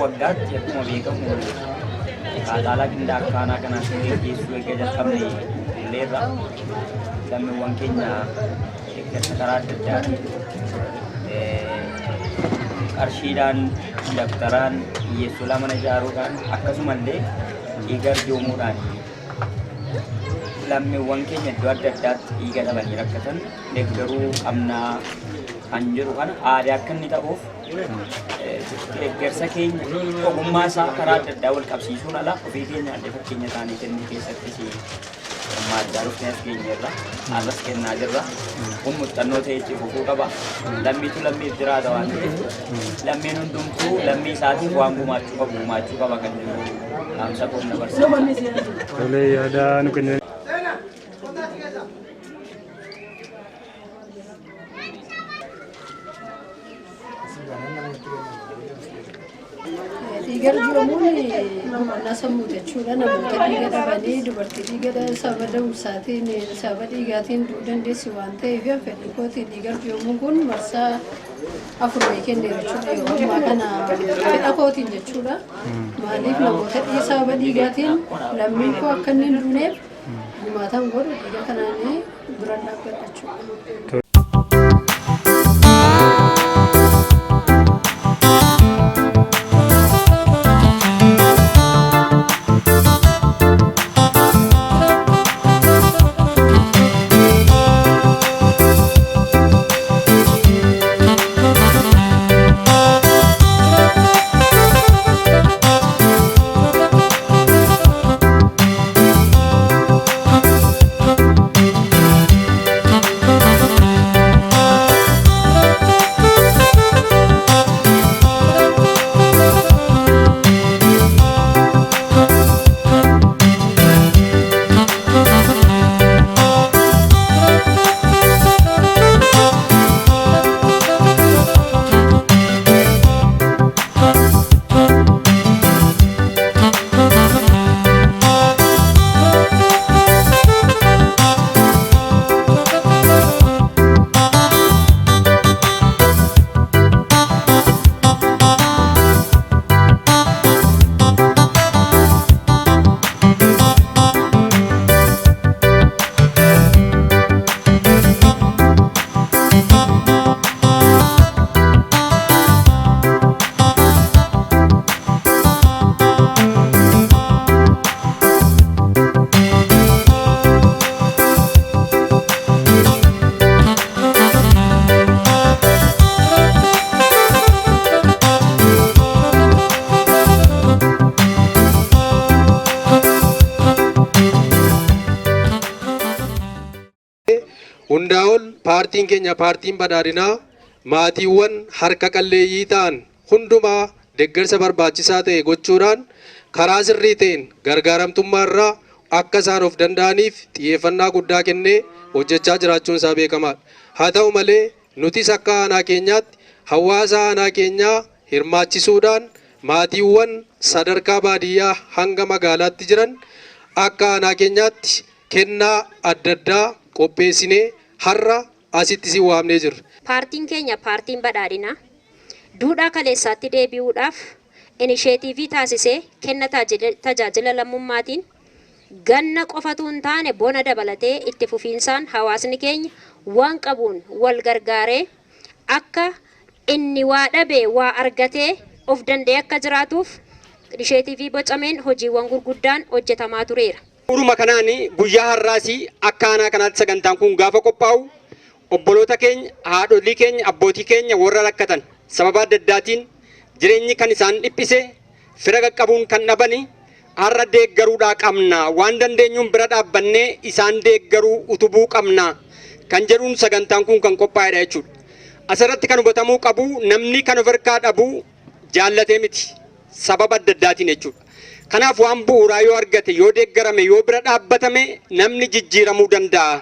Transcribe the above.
waggaatti akkuma beekamu caalaa qindaa'aa kana geessuu eegee jalqabne illeerra lammiiwwan keenya eeggarsa karaa adda addaatiin qarshiidhaan dabtaraan hiyyeessolaa mana ijaaruudhaan akkasumallee dhiiga arjoomuudhaan lammiiwwan keenya iddoo adda addaatti dhiiga dhabanii rakkatan deeggaruu qabnaa kan jedhu kana aadaa akka inni ta'uuf eeggarsa keenya ogummaa isaa karaa adda addaa wal qabsiisuun ala ofii keenya adda fakkeenya isaanii kennuu keessattis hirmaachaa dhufnees keenya irra arras kennaa jirra. Kun muuxannoo ta'e itti fufuu qaba. Lammiitu lammiif jiraata waan ta'eef lammiin hundumtuu lammii isaatiif waan gumaachuu qaba kan jiru dhaamsa qonna barsiisa. Tolee yaada nu kennan. Dhiiga arjoomuun nasammuu jechuudha. Namoota dhiiga dhabanii dubartii dhiiga sababa da'umsaatiin sababa dhiigaatiin du'uu dandeessi waan ta'eef fedhii kootiin dhiiga arjoomuun kun marsaa afurii kenne jechuudha. Yeroo ammaa kana fedha kootiin jechuudha. Maaliif namoota sababa dhiigaatiin lammiin koo akka inni hin duuneef gumaatan godhu dhiiga kanaan bira dhaabbata jechuudha. hundaa'ol paartiin keenya paartiin badhaadhinaa maatiiwwan harka qalleeyyii ta'an hundumaa deeggarsa barbaachisaa ta'e gochuudhaan karaa sirrii ta'een gargaaramtummaarraa akka isaan of danda'aniif xiyyeeffannaa guddaa kennee hojjechaa jiraachuun isaa beekamaadha. Haa ta'u malee nutis akka aanaa keenyaatti hawaasa aanaa keenyaa hirmaachisuudhaan maatiiwwan sadarkaa baadiyyaa hanga magaalaatti jiran akka aanaa keenyaatti kennaa adda addaa qopheessinee har'a asitti si waamnee jirra. Paartiin keenya paartiin badhaadhinaa duudhaa kaleessaatti deebi'uudhaaf inisheetiivii taasisee kenna tajaajila lammummaatiin ganna qofatu hin taane bona dabalatee itti fufiinsaan hawaasni keenya waan qabuun wal gargaaree akka inni waa dhabee waa argatee of danda'ee akka jiraatuuf inisheetiivii bocameen hojiiwwan gurguddaan hojjetamaa tureera. Uruma kanaan guyyaa har'aasii akka aanaa kanaatti sagantaan kun gaafa qophaa'u obboloota keenya, haadholii keenya, abbootii keenya warra rakkatan sababa adda addaatiin jireenyi kan isaan dhiphise fira qaqqabuun kan dhabani har'a deeggaruudhaa qabna waan dandeenyuun bira dhaabbannee isaan deeggaruu utubuu qabna kan jedhuun sagantaan kun kan qophaa'edha jechuudha. Asirratti kan hubatamuu qabu namni kan of harkaa dhabu jaallatee miti sababa adda addaatiin jechuudha. Kanaaf waan bu'uuraa yoo argate yoo deeggarame yoo bira dhaabbatame namni jijjiiramuu danda'a.